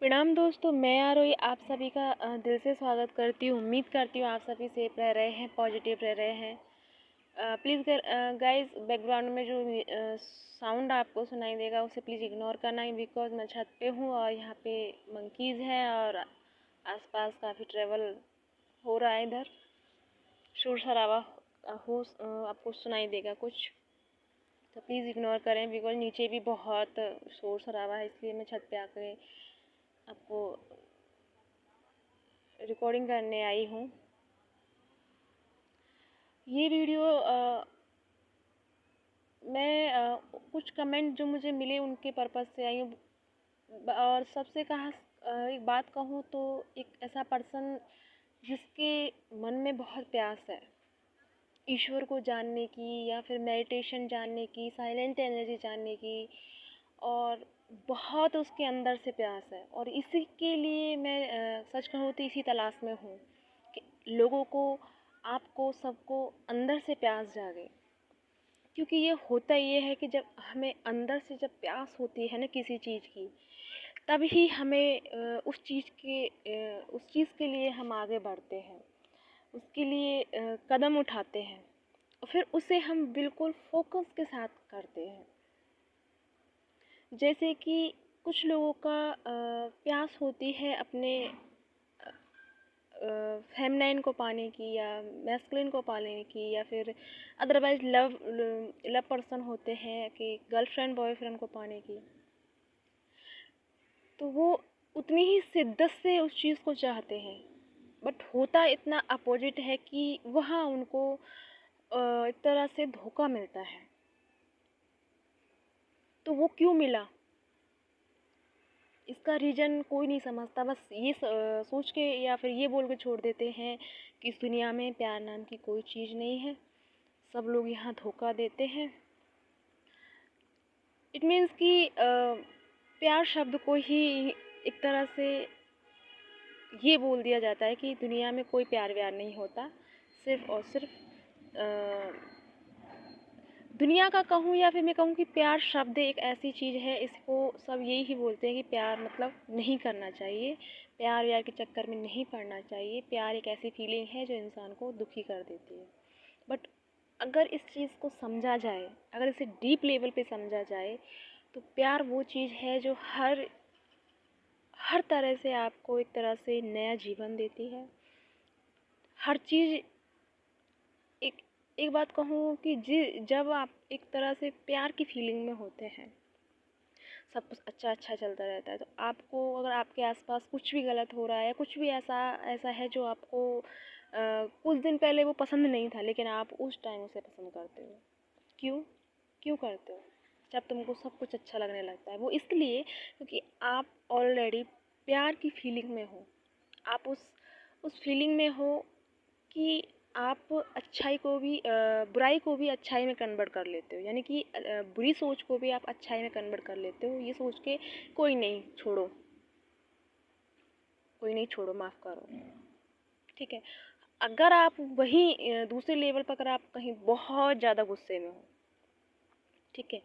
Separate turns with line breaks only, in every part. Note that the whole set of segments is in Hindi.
प्रणाम दोस्तों, मैं आरोही आप सभी का दिल से स्वागत करती हूँ। उम्मीद करती हूँ आप सभी सेफ रह रहे हैं, पॉजिटिव रह रहे हैं। प्लीज़ गाइस, बैकग्राउंड में जो साउंड आपको सुनाई देगा उसे प्लीज़ इग्नोर करना है, बिकॉज मैं छत पे हूँ और यहाँ पे मंकीज़ हैं और आसपास काफ़ी ट्रेवल हो रहा है। इधर शोर शराबा आपको सुनाई देगा कुछ, तो प्लीज़ इग्नोर करें, बिकॉज नीचे भी बहुत शोर शराबा है, इसलिए मैं छत पे आकर आपको रिकॉर्डिंग करने आई हूँ। ये वीडियो मैं कुछ कमेंट जो मुझे मिले उनके पर्पज़ से आई हूँ। और सबसे एक बात कहूँ तो एक ऐसा पर्सन जिसके मन में बहुत प्यास है ईश्वर को जानने की, या फिर मेडिटेशन जानने की, साइलेंट एनर्जी जानने की, और बहुत उसके अंदर से प्यास है। और इसी के लिए मैं सच कहूँ तो इसी तलाश में हूँ कि लोगों को, आपको, सबको अंदर से प्यास जागे। क्योंकि ये होता ये है कि जब हमें अंदर से जब प्यास होती है ना किसी चीज़ की, तब ही हमें उस चीज़ के लिए हम आगे बढ़ते हैं, उसके लिए कदम उठाते हैं और फिर उसे हम बिल्कुल फोकस के साथ करते हैं। जैसे कि कुछ लोगों का प्यास होती है अपने फेमिनाइन को पाने की, या मैस्कुलिन को पाने की, या फिर अदरवाइज लव पर्सन होते हैं कि गर्लफ्रेंड बॉयफ्रेंड को पाने की, तो वो उतनी ही शिद्दत से उस चीज़ को चाहते हैं। बट होता इतना अपोजिट है कि वहाँ उनको एक तरह से धोखा मिलता है। तो वो क्यों मिला, इसका रीज़न कोई नहीं समझता। बस ये सोच के या फिर ये बोल के छोड़ देते हैं कि इस दुनिया में प्यार नाम की कोई चीज़ नहीं है, सब लोग यहाँ धोखा देते हैं। इट मीन्स कि प्यार शब्द को ही एक तरह से ये बोल दिया जाता है कि दुनिया में कोई प्यार व्यार नहीं होता, सिर्फ़ और सिर्फ दुनिया का कहूँ या फिर मैं कहूँ कि प्यार शब्द एक ऐसी चीज़ है, इसको सब यही ही बोलते हैं कि प्यार मतलब नहीं करना चाहिए, प्यार व्यार के चक्कर में नहीं पड़ना चाहिए। प्यार एक ऐसी फीलिंग है जो इंसान को दुखी कर देती है। बट अगर इस चीज़ को समझा जाए, अगर इसे डीप लेवल पे समझा जाए, तो प्यार वो चीज़ है जो हर तरह से आपको एक तरह से नया जीवन देती है। हर चीज़ एक एक बात कहूँ कि जब आप एक तरह से प्यार की फीलिंग में होते हैं, सब कुछ अच्छा अच्छा चलता रहता है, तो आपको अगर आपके आसपास कुछ भी गलत हो रहा है, कुछ भी ऐसा ऐसा है जो आपको कुछ दिन पहले वो पसंद नहीं था, लेकिन आप उस टाइम उसे पसंद करते हो। क्यों क्यों करते हो जब तुमको सब कुछ अच्छा लगने लगता है? वो इसलिए क्योंकि आप ऑलरेडी प्यार की फीलिंग में हो। आप उस फीलिंग में हो कि आप अच्छाई को भी बुराई को भी अच्छाई में कन्वर्ट कर लेते हो, यानी कि बुरी सोच को भी आप अच्छाई में कन्वर्ट कर लेते हो, ये सोच के कोई नहीं छोड़ो, माफ़ करो। ठीक है। अगर आप वहीं दूसरे लेवल पर अगर आप कहीं बहुत ज़्यादा गुस्से में हो, ठीक है,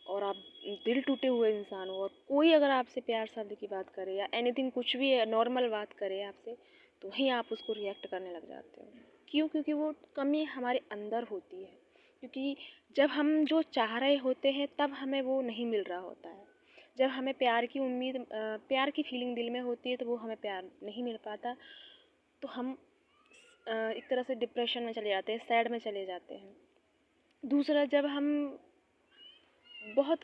और आप दिल टूटे हुए इंसान हो, और कोई अगर आपसे प्यार शब्द की बात करे या एनीथिंग कुछ भी नॉर्मल बात करे आपसे, तो वहीं आप उसको रिएक्ट करने लग जाते हो। क्यों? क्योंकि वो कमी हमारे अंदर होती है। क्योंकि जब हम जो चाह रहे होते हैं तब हमें वो नहीं मिल रहा होता है। जब हमें प्यार की प्यार की फीलिंग दिल में होती है, तो वो हमें प्यार नहीं मिल पाता, तो हम एक तरह से डिप्रेशन में चले जाते हैं, सैड में चले जाते हैं। दूसरा, जब हम बहुत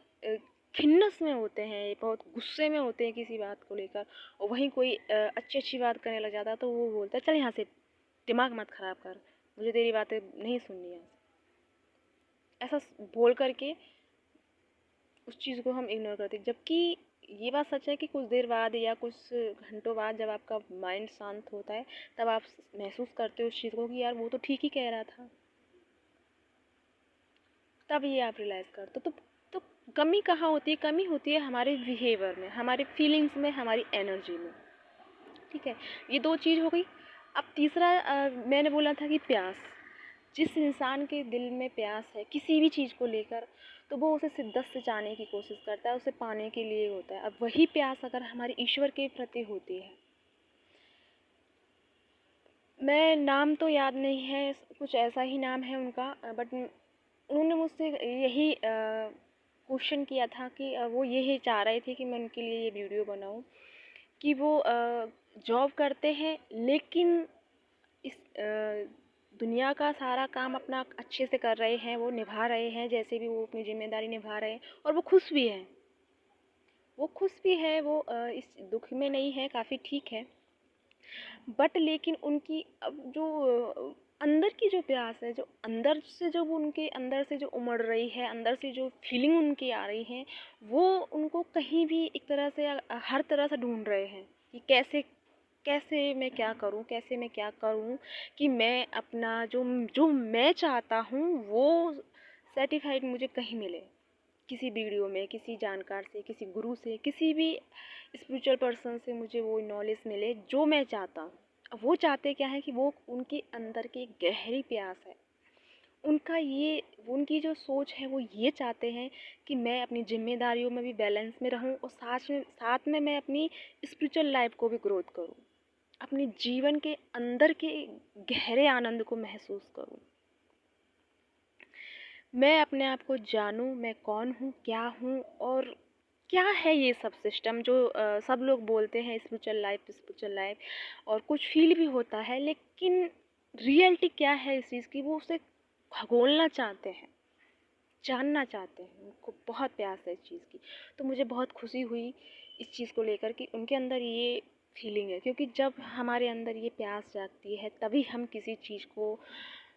खिन्नस में होते हैं, बहुत गुस्से में होते हैं किसी बात को लेकर, और वहीं कोई अच्छी अच्छी बात करने लग जाता है, तो वो बोलता है चल यहाँ से, दिमाग मत ख़राब कर, मुझे तेरी बातें नहीं सुननी है। ऐसा बोल करके उस चीज़ को हम इग्नोर करते हैं। जबकि ये बात सच है कि कुछ देर बाद या कुछ घंटों बाद जब आपका माइंड शांत होता है, तब आप महसूस करते हो उस चीज़ को कि यार वो तो ठीक ही कह रहा था। तब ये आप रियलाइज़ करते हो। तो कमी कहाँ होती है? कमी होती है हमारे बिहेवियर में, हमारे फीलिंग्स में, हमारी एनर्जी में। ठीक है, ये दो चीज़ हो गई। अब तीसरा मैंने बोला था कि प्यास, जिस इंसान के दिल में प्यास है किसी भी चीज़ को लेकर, तो वो उसे शिद्दत से चाहने की कोशिश करता है, उसे पाने के लिए होता है। अब वही प्यास अगर हमारे ईश्वर के प्रति होती है, मैं नाम तो याद नहीं है, कुछ ऐसा ही नाम है उनका, बट उन्होंने मुझसे यही क्वेश्चन किया था कि वो यही चाह रहे थे कि मैं उनके लिए ये वीडियो बनाऊं कि वो जॉब करते हैं, लेकिन इस दुनिया का सारा काम अपना अच्छे से कर रहे हैं, वो निभा रहे हैं, जैसे भी वो अपनी जिम्मेदारी निभा रहे हैं, और वो खुश भी हैं। वो खुश भी है, वो इस दुख में नहीं है, काफ़ी ठीक है। बट लेकिन उनकी अब जो अंदर की जो प्यास है, जो अंदर से, जो उनके अंदर से जो उमड़ रही है, अंदर से जो फीलिंग उनकी आ रही है, वो उनको कहीं भी एक तरह से हर तरह से ढूंढ रहे हैं कि कैसे कैसे मैं क्या करूं, कैसे मैं क्या करूं कि मैं अपना जो जो मैं चाहता हूं वो सर्टिफाइड मुझे कहीं मिले, किसी वीडियो में, किसी जानकार से, किसी गुरु से, किसी भी स्पिरिचुअल पर्सन से मुझे वो नॉलेज मिले जो मैं चाहता हूँ। अब वो चाहते क्या है कि वो उनके अंदर की गहरी प्यास है, उनका ये, उनकी जो सोच है वो ये चाहते हैं कि मैं अपनी जिम्मेदारियों में भी बैलेंस में रहूं, और साथ में मैं अपनी स्पिरिचुअल लाइफ को भी ग्रोथ करूं, अपने जीवन के अंदर के गहरे आनंद को महसूस करूं, मैं अपने आप को जानूं, मैं कौन हूँ, क्या हूँ, और क्या है ये सब सिस्टम जो सब लोग बोलते हैं स्पिरिचुअल लाइफ, और कुछ फील भी होता है, लेकिन रियलिटी क्या है इस चीज़ की, वो उसे खगोलना चाहते हैं, जानना चाहते हैं, उनको बहुत प्यास है इस चीज़ की। तो मुझे बहुत खुशी हुई इस चीज़ को लेकर कि उनके अंदर ये फीलिंग है, क्योंकि जब हमारे अंदर ये प्यास जागती है तभी हम किसी चीज़ को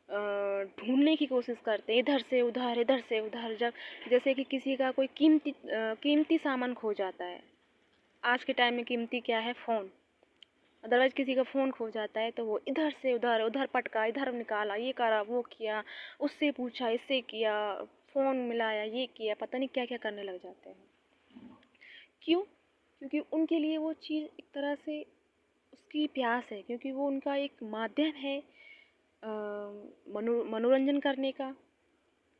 ढूंढने की कोशिश करते हैं, इधर से उधर, इधर से उधर। जब जैसे कि किसी का कोई कीमती सामान खो जाता है, आज के टाइम में कीमती क्या है, फ़ोन। अदरवाइज किसी का फ़ोन खो जाता है तो वो इधर से उधर, उधर पटका, इधर निकाला, ये करा, वो किया, उससे पूछा, इससे किया, फ़ोन मिलाया, ये किया, पता नहीं क्या क्या करने लग जाते हैं। क्यों? क्योंकि उनके लिए वो चीज़ एक तरह से उसकी प्यास है, क्योंकि वो उनका एक माध्यम है मनोरंजन करने का,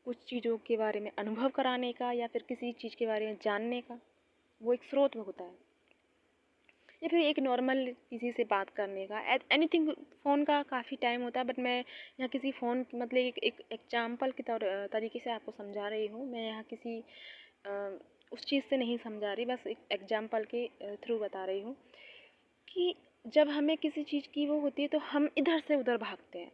कुछ चीज़ों के बारे में अनुभव कराने का, या फिर किसी चीज़ के बारे में जानने का। वो एक स्रोत होता है, या फिर एक नॉर्मल किसी से बात करने का, एनीथिंग। फ़ोन का काफ़ी टाइम होता है, बट मैं यहाँ किसी फ़ोन मतलब एक एग्जाम्पल के तरीके से आपको समझा रही हूँ। मैं यहाँ किसी उस चीज़ से नहीं समझा रही, बस एक एग्जाम्पल के थ्रू बता रही हूँ कि जब हमें किसी चीज़ की वो होती है तो हम इधर से उधर भागते हैं,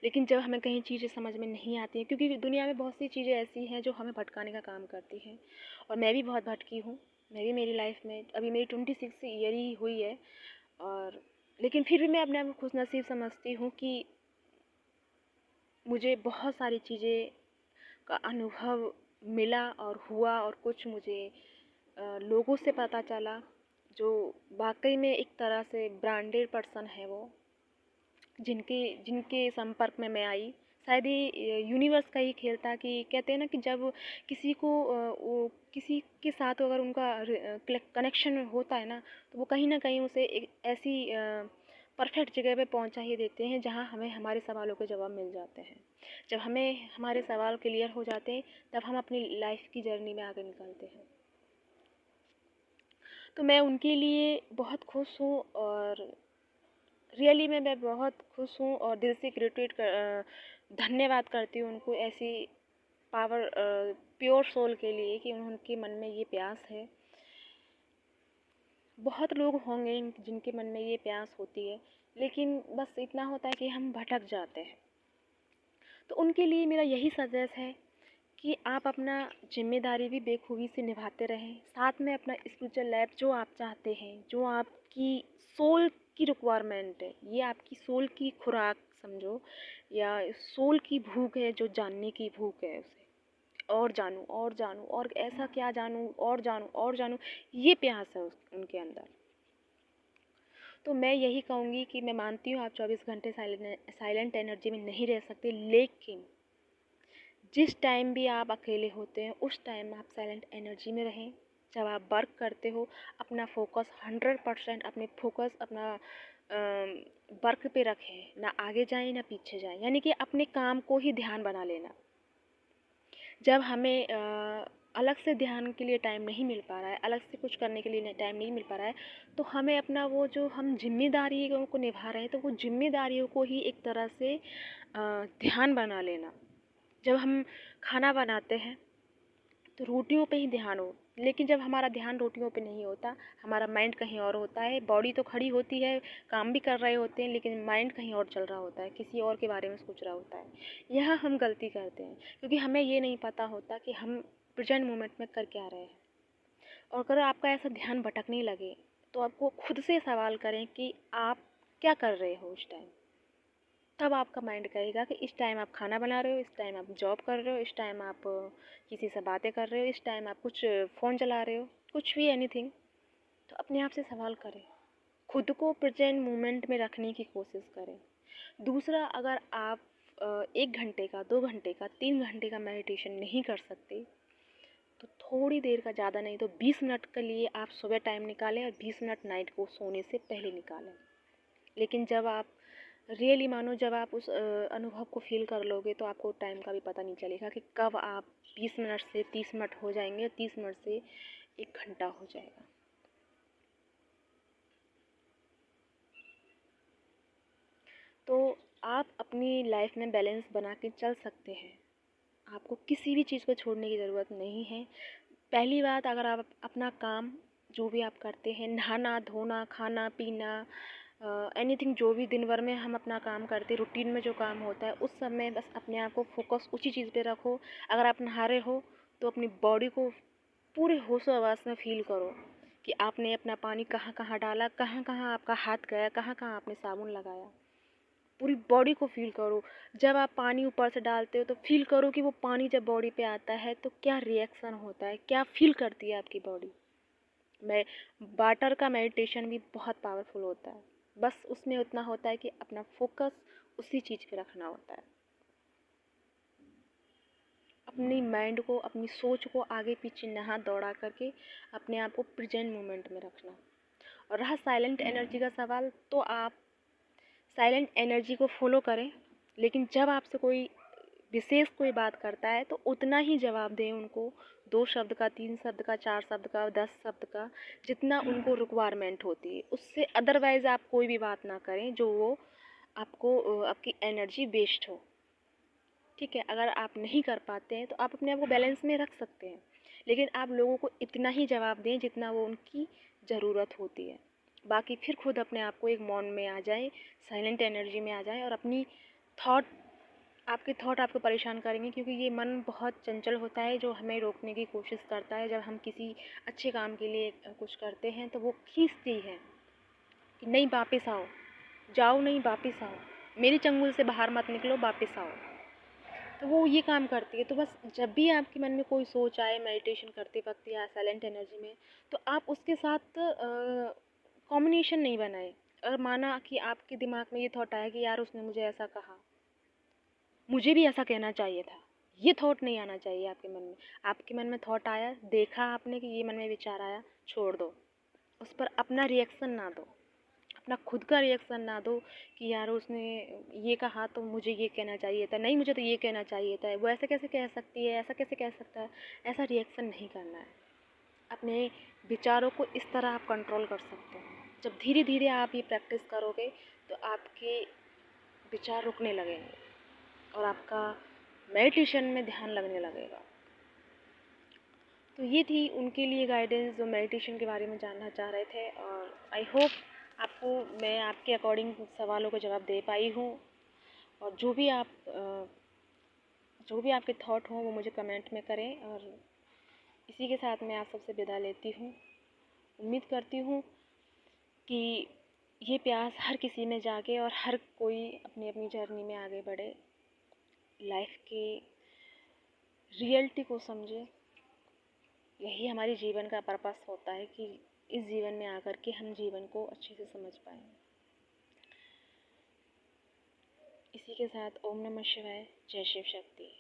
लेकिन जब हमें कहीं चीज़ें समझ में नहीं आती हैं, क्योंकि दुनिया में बहुत सी चीज़ें ऐसी हैं जो हमें भटकाने का काम करती हैं, और मैं भी बहुत भटकी हूँ। मैं भी, मेरी लाइफ में अभी मेरी 26 ईयर ही हुई है, और लेकिन फिर भी मैं अपने आप को खुशनसीब समझती हूँ कि मुझे बहुत सारी चीज़ें का अनुभव मिला और हुआ, और कुछ मुझे लोगों से पता चला जो वाकई में एक तरह से ब्रांडेड पर्सन है वो, जिनके जिनके संपर्क में मैं आई। शायद ये यूनिवर्स का ही खेल था कि कहते हैं ना कि जब किसी को वो किसी के साथ अगर उनका कनेक्शन होता है ना, तो वो कहीं ना कहीं उसे एक ऐसी परफेक्ट जगह पे पहुंचा ही देते हैं जहां हमें हमारे सवालों के जवाब मिल जाते हैं। जब हमें हमारे सवाल क्लियर हो जाते हैं तब हम अपनी लाइफ की जर्नी में आगे निकलते हैं। तो मैं उनके लिए बहुत खुश हूँ, और रियली में मैं बहुत खुश हूँ, और दिल से धन्यवाद करती हूँ उनको, ऐसी पावर प्योर सोल के लिए कि उनके मन में ये प्यास है। बहुत लोग होंगे जिनके मन में ये प्यास होती है, लेकिन बस इतना होता है कि हम भटक जाते हैं। तो उनके लिए मेरा यही सजेस्ट है कि आप अपना जिम्मेदारी भी बेखूबी से निभाते रहें, साथ में अपना स्पिरिचुअल लाइफ जो आप चाहते हैं, जो आपकी सोल की रिक्वायरमेंट है, ये आपकी सोल की खुराक समझो, या सोल की भूख है, जो जानने की भूख है, उसे और जानूँ, और जानूँ, और ऐसा क्या जानूँ, और जानूँ, और जानूँ, ये प्यास है उनके अंदर। तो मैं यही कहूँगी कि मैं मानती हूँ आप 24 घंटे साइलेंट एनर्जी में नहीं रह सकते, लेकिन जिस टाइम भी आप अकेले होते हैं उस टाइम आप साइलेंट एनर्जी में रहें। जब आप वर्क करते हो अपना फोकस 100% अपना वर्क पे रखें, ना आगे जाएं ना पीछे जाएं, यानी कि अपने काम को ही ध्यान बना लेना। जब हमें अलग से ध्यान के लिए टाइम नहीं मिल पा रहा है, अलग से कुछ करने के लिए टाइम नहीं मिल पा रहा है, तो हमें अपना वो जो हम जिम्मेदारियों को निभा रहे हैं, तो वो जिम्मेदारियों को ही एक तरह से ध्यान बना लेना। जब हम खाना बनाते हैं तो रोटियों पे ही ध्यान हो, लेकिन जब हमारा ध्यान रोटियों पे नहीं होता, हमारा माइंड कहीं और होता है। बॉडी तो खड़ी होती है, काम भी कर रहे होते हैं, लेकिन माइंड कहीं और चल रहा होता है, किसी और के बारे में सोच रहा होता है। यह हम गलती करते हैं, क्योंकि हमें ये नहीं पता होता कि हम प्रेजेंट मोमेंट में कर क्या रहे हैं। और अगर आपका ऐसा ध्यान भटकने लगे, तो आपको खुद से सवाल करें कि आप क्या कर रहे हो उस टाइम। तब आपका माइंड कहेगा कि इस टाइम आप खाना बना रहे हो, इस टाइम आप जॉब कर रहे हो, इस टाइम आप किसी से बातें कर रहे हो, इस टाइम आप कुछ फ़ोन चला रहे हो, कुछ भी एनीथिंग। तो अपने आप से सवाल करें, खुद को प्रेजेंट मोमेंट में रखने की कोशिश करें। दूसरा, अगर आप 1 घंटे का, 2 घंटे का, 3 घंटे का मेडिटेशन नहीं कर सकते, तो थोड़ी देर का, ज़्यादा नहीं तो 20 मिनट के लिए आप सुबह टाइम निकालें और 20 मिनट नाइट को सोने से पहले निकालें। लेकिन जब आप रियली मानो, जब आप उस अनुभव को फ़ील कर लोगे, तो आपको टाइम का भी पता नहीं चलेगा कि कब आप 20 मिनट से 30 मिनट हो जाएंगे और 30 मिनट से 1 घंटा हो जाएगा। तो आप अपनी लाइफ में बैलेंस बना के चल सकते हैं। आपको किसी भी चीज़ को छोड़ने की ज़रूरत नहीं है। पहली बात, अगर आप अपना काम जो भी आप करते हैं, नहाना धोना, खाना पीना, एनीथिंग, जो भी दिन भर में हम अपना काम करते हैं, रूटीन में जो काम होता है, उस समय बस अपने आप को फोकस उसी चीज़ पे रखो। अगर आप नहा रहे हो, तो अपनी बॉडी को पूरे होशो हवास में फील करो कि आपने अपना पानी कहाँ कहाँ डाला, कहाँ कहाँ आपका हाथ गया, कहाँ कहाँ आपने साबुन लगाया। पूरी बॉडी को फील करो। जब आप पानी ऊपर से डालते हो, तो फील करो कि वो पानी जब बॉडी पे आता है तो क्या रिएक्शन होता है, क्या फील करती है आपकी बॉडी। मैं वाटर का मेडिटेशन भी बहुत पावरफुल होता है। बस उसमें उतना होता है कि अपना फोकस उसी चीज़ पे रखना होता है। अपनी माइंड को, अपनी सोच को आगे पीछे नहा दौड़ा करके अपने आप को प्रेजेंट मोमेंट में रखना। और रहा साइलेंट एनर्जी का सवाल, तो आप साइलेंट एनर्जी को फॉलो करें, लेकिन जब आपसे कोई विशेष कोई बात करता है, तो उतना ही जवाब दें उनको, 2 शब्द का, 3 शब्द का, 4 शब्द का, 10 शब्द का, जितना उनको रिक्वायरमेंट होती है। उससे अदरवाइज़ आप कोई भी बात ना करें जो वो आपको आपकी एनर्जी वेस्ट हो। ठीक है, अगर आप नहीं कर पाते हैं, तो आप अपने आप को बैलेंस में रख सकते हैं, लेकिन आप लोगों को इतना ही जवाब दें जितना वो उनकी ज़रूरत होती है। बाकी फिर खुद अपने आप को एक मौन में आ जाएं, साइलेंट एनर्जी में आ जाएं, और अपनी थॉट आपके थॉट आपको परेशान करेंगे, क्योंकि ये मन बहुत चंचल होता है, जो हमें रोकने की कोशिश करता है। जब हम किसी अच्छे काम के लिए कुछ करते हैं, तो वो खींचती है कि नहीं, वापस आओ, जाओ नहीं, वापस आओ, मेरी चंगुल से बाहर मत निकलो, वापस आओ। तो वो ये काम करती है। तो बस जब भी आपके मन में कोई सोच आए मेडिटेशन करते वक्त या साइलेंट एनर्जी में, तो आप उसके साथ कॉम्बिनेशन नहीं बनाए। अगर माना कि आपके दिमाग में ये थॉट आया कि यार उसने मुझे ऐसा कहा, मुझे भी ऐसा कहना चाहिए था, ये थॉट नहीं आना चाहिए आपके मन में। आपके मन में थॉट आया, देखा आपने कि ये मन में विचार आया, छोड़ दो, उस पर अपना रिएक्शन ना दो, अपना खुद का रिएक्शन ना दो कि यार उसने ये कहा तो मुझे ये कहना चाहिए था, नहीं मुझे तो ये कहना चाहिए था, वो ऐसे कैसे कह सकती है, ऐसा कैसे कह सकता है। ऐसा रिएक्शन नहीं करना है। अपने विचारों को इस तरह आप कंट्रोल कर सकते हैं। जब धीरे धीरे आप ये प्रैक्टिस करोगे, तो आपके विचार रुकने लगेंगे और आपका मेडिटेशन में ध्यान लगने लगेगा। तो ये थी उनके लिए गाइडेंस जो मेडिटेशन के बारे में जानना चाह रहे थे, और आई होप आपको मैं आपके अकॉर्डिंग सवालों का जवाब दे पाई हूँ। और जो भी आपके थॉट हों वो मुझे कमेंट में करें। और इसी के साथ मैं आप सबसे विदा लेती हूँ। उम्मीद करती हूँ कि ये प्यास हर किसी में जागे और हर कोई अपनी अपनी जर्नी में आगे बढ़े, लाइफ की रियलिटी को समझे। यही हमारे जीवन का पर्पस होता है कि इस जीवन में आकर के हम जीवन को अच्छे से समझ पाएँ। इसी के साथ ओम नमः शिवाय, जय शिव शक्ति।